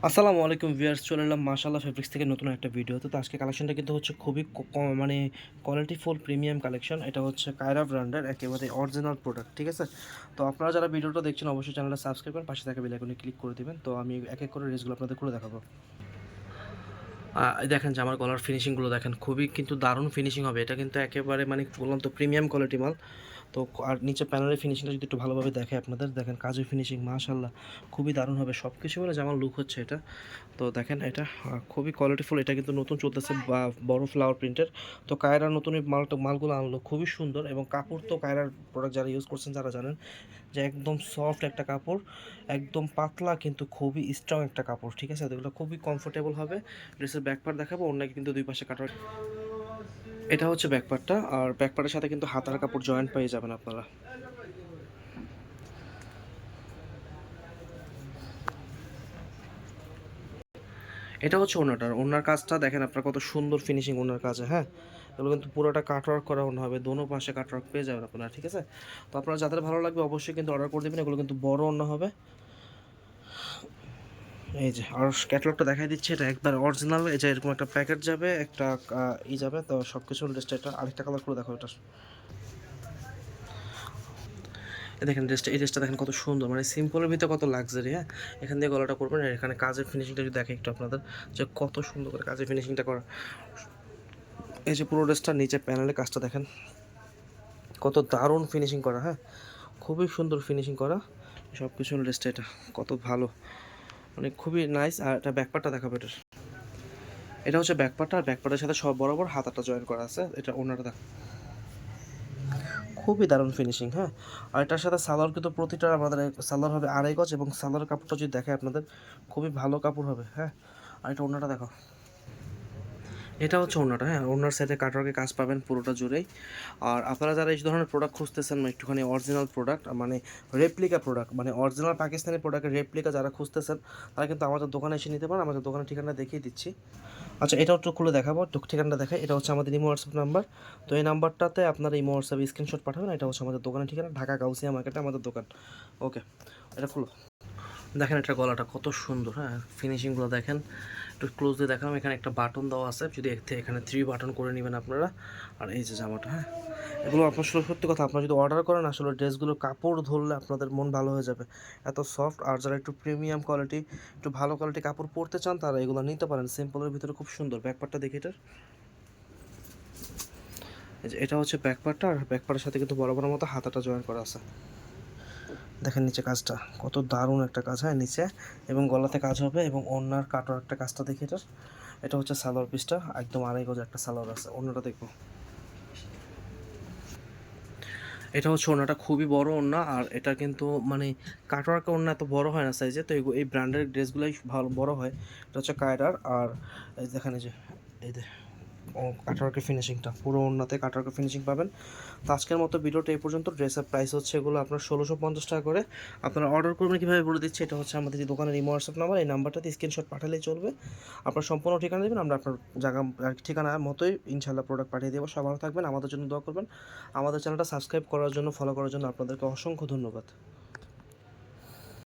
আসসালামু আলাইকুম ভিউয়ার্স, চলে এলাম মাশাআল্লাহ ফেব্রিক্স থেকে নতুন একটা ভিডিও। তো আজকে কালেকশনটা কিন্তু হচ্ছে খুবই মানে কোয়ালিটিফুল প্রিমিয়াম কালেকশন। এটা হচ্ছে কায়রা ব্র্যান্ডের একেবারে অরিজিনাল প্রোডাক্ট, ঠিক আছে? তো আপনারা যারা ভিডিওটা দেখছেন অবশ্যই চ্যানেলটা সাবস্ক্রাইব করেন, পাশে থাকা বেল আইকনে ক্লিক করে দিবেন। তো আমি এক এক করে ড্রেসগুলো আপনাদের খুলে দেখাবো। দেখেন যে আমার গলার ফিনিশিংগুলো দেখেন, খুবই কিন্তু দারুণ ফিনিশিং হবে। এটা কিন্তু একেবারে মানে বললাম তো প্রিমিয়াম কোয়ালিটি মাল। তো আর নিচে প্যানেলের ফিনিশিংটা যদি একটু ভালোভাবে দেখে আপনাদের, দেখেন কাজের ফিনিশিং মাশাআল্লাহ খুবই দারুণ হবে। সব কিছু মিলে যে আমার লুক হচ্ছে এটা। তো দেখেন এটা খুবই কোয়ালিটিফুল। এটা কিন্তু নতুন চলতেছে বা বড় ফ্লাওয়ার প্রিন্টের। তো কায়রার নতুন এই মালগুলো আনলো খুবই সুন্দর, এবং কাপড় তো কায়রার প্রোডাক্ট যারা ইউজ করছেন তারা জানেন যে একদম সফট একটা কাপড়, একদম পাতলা কিন্তু খুবই স্ট্রং একটা কাপড়, ঠিক আছে? তো এগুলো খুবই কমফোর্টেবল হবে। ড্রেসের ব্যাক পার্ট দেখাবো, অন্যকে কিন্তু দুই পাশে কাটার। এটা হচ্ছে ব্যাক পার্টটা, আর ব্যাক পার্টের সাথে কিন্তু হাতার কাপড় জয়েন্ট পেয়ে যাবেন আপনারা। এটা হচ্ছে ওড়নাটার, ওড়নার কাজটা দেখেন আপনারা কত সুন্দর ফিনিশিং ওড়নার কাজে, হ্যাঁ? এগুলো কিন্তু পুরোটা কাটওয়ার্ক করা ওড়না হবে, দোনো পাশে কাটওয়ার্ক পেয়ে যাবেন আপনারা, ঠিক আছে? তো আপনারা যাদের ভালো লাগবে অবশ্যই কিন্তু অর্ডার করে দেবেন। এগুলো কিন্তু বড় ওড়না হবে। এই যে আর ক্যাটালগটা দেখাই দিচ্ছি, এটা একবার অরিজিনাল। এই যে এরকম একটা প্যাকেট যাবে, একটা যাবে। তো সব কিছু ড্রেসটা, এটা আরেকটা কালার করে দেখো এটা। দেখেন ড্রেসটা, এই ড্রেসটা দেখেন কত সুন্দর, মানে সিম্পলের ভিতরে কত লাক্সারি, হ্যাঁ? এখান দিয়ে গলাটা করবেন, আর এখানে কাজের ফিনিশিংটা যদি দেখে একটু আপনাদের, যে কত সুন্দর করে কাজের ফিনিশিংটা করা। এই যে পুরো ড্রেসটা নিচে প্যানেলের কাজটা দেখেন কত দারুণ ফিনিশিং করা, হ্যাঁ? খুবই সুন্দর ফিনিশিং করা সব কিছু। ড্রেসটা এটা কত ভালো, মানে খুবই নাইস। আর এটা ব্যাকপার্টটা দেখাবো এটার। এটা হচ্ছে ব্যাকপার্টটা, আর ব্যাকপার্টের সাথে সব বরাবর হাতাটা জয়েন করা আছে। এটা ওনাটা দেখ, খুবই দারুণ ফিনিশিং, হ্যাঁ? আর এটার সাথে সালোয়ার কিন্তু প্রতিটা আমাদের সালোয়ার হবে আড়াই গজ, এবং সালোয়ারের কাপড়টা যদি দেখে আপনাদের খুবই ভালো কাপড় হবে, হ্যাঁ? আর এটা ওনাটা দেখো, এটা হচ্ছে ওড়নাটা, হ্যাঁ? ওড়নার সাইডে কাটওয়ার্কের কাজ পাবেন পুরোটা জুড়েই। আর আপনারা যারা এই ধরনের প্রোডাক্ট খুঁজতেছেন, মানে একটুখানি অরিজিনাল প্রোডাক্ট, মানে রেপ্লিকা প্রোডাক্ট, মানে অরিজিনাল পাকিস্তানি প্রোডাক্টের রেপ্লিকা যারা খুঁজতেছেন, তারা কিন্তু আমাদের দোকানে এসে নিতে পারেন। আমাদের দোকানের ঠিকানা দেখিয়ে দিচ্ছি। আচ্ছা, এটাও একটু খুলে দেখাবো, একটু ঠিকানাটা দেখাই। এটা হচ্ছে আমাদের ইমো হোয়াটসঅ্যাপ নাম্বার। তো এই নাম্বারটাতে আপনারা ইমো হোয়াটসঅ্যাপে স্ক্রিনশট পাঠাবেন। এটা হচ্ছে আমাদের দোকানের ঠিকানা, ঢাকা গাউসিয়া মার্কেটে আমাদের দোকান। ওকে, এটা খুলো। দেখেন এটা গলাটা কত সুন্দর, হ্যাঁ? ফিনিশিংগুলো দেখেন, একটু ক্লোজলি দেখালাম। এখানে একটা বাটন দেওয়া আছে, যদি এখানে 3 বাটন করে নেবেন আপনারা। আর এই যে জামাটা, হ্যাঁ? এগুলো আপনার সত্যি কথা, আপনারা যদি অর্ডার করেন আসলে ড্রেসগুলো কাপড় ধরলে আপনাদের মন ভালো হয়ে যাবে, এত সফট। আর যারা একটু প্রিমিয়াম কোয়ালিটি, একটু ভালো কোয়ালিটি কাপড় পরতে চান, তারা এগুলো নিতে পারেন। সিম্পলের ভিতরে খুব সুন্দর। ব্যাকপার্টটা দেখি এটার। এই যে এটা হচ্ছে ব্যাকপার্টটা, আর ব্যাকপার্টের সাথে কিন্তু বরাবর মতো হাতাটা জয়েন করা আছে। দেখেন নিচে কাজটা কত দারুণ একটা কাজ, হ্যাঁ? নিচে এবং গলাতে কাজ হবে, এবং ওড়নার কাটার একটা কাজটা দেখি এটার। এটা হচ্ছে সালোয়ার পিসটা, একদম আড়াই গজ একটা সালোয়ার আছে। ওড়নাটা দেখবো, এটা হচ্ছে ওড়নাটা খুবই বড় ওড়না। আর এটা কিন্তু মানে কাটওয়ার্কের ওড়না এত বড় হয় না সাইজে। তো এই ব্র্যান্ডের ড্রেসগুলোই ভালো বড় হয়। এটা হচ্ছে কায়রার। আর এই দেখেন, এই যে এই যে কাটওয়ার্কের ফিনিশিংটা, পুরো ওড়নাতে কাটওয়ার্কের ফিনিশিং পাবেন। তো আজকের মতো ভিডিওটা এই পর্যন্ত। ড্রেসের প্রাইস হচ্ছে এগুলো আপনার 1650 টাকা করে। আপনারা অর্ডার করবেন কীভাবে বলে দিচ্ছি। এটা হচ্ছে আমাদের যে দোকানের ইমো হোয়াটসঅ্যাপ নাম্বার, এই নাম্বারটাতে স্ক্রিনশট পাঠালেই চলবে। আপনার সম্পূর্ণ ঠিকানা দেবেন, আমরা আপনার জায়গা ঠিকানার মতোই ইনশাল্লাহ প্রোডাক্ট পাঠিয়ে দেবো। সব ভালো থাকবেন, আমাদের জন্য দোয়া করবেন। আমাদের চ্যানেলটা সাবস্ক্রাইব করার জন্য, ফলো করার জন্য আপনাদেরকে অসংখ্য ধন্যবাদ।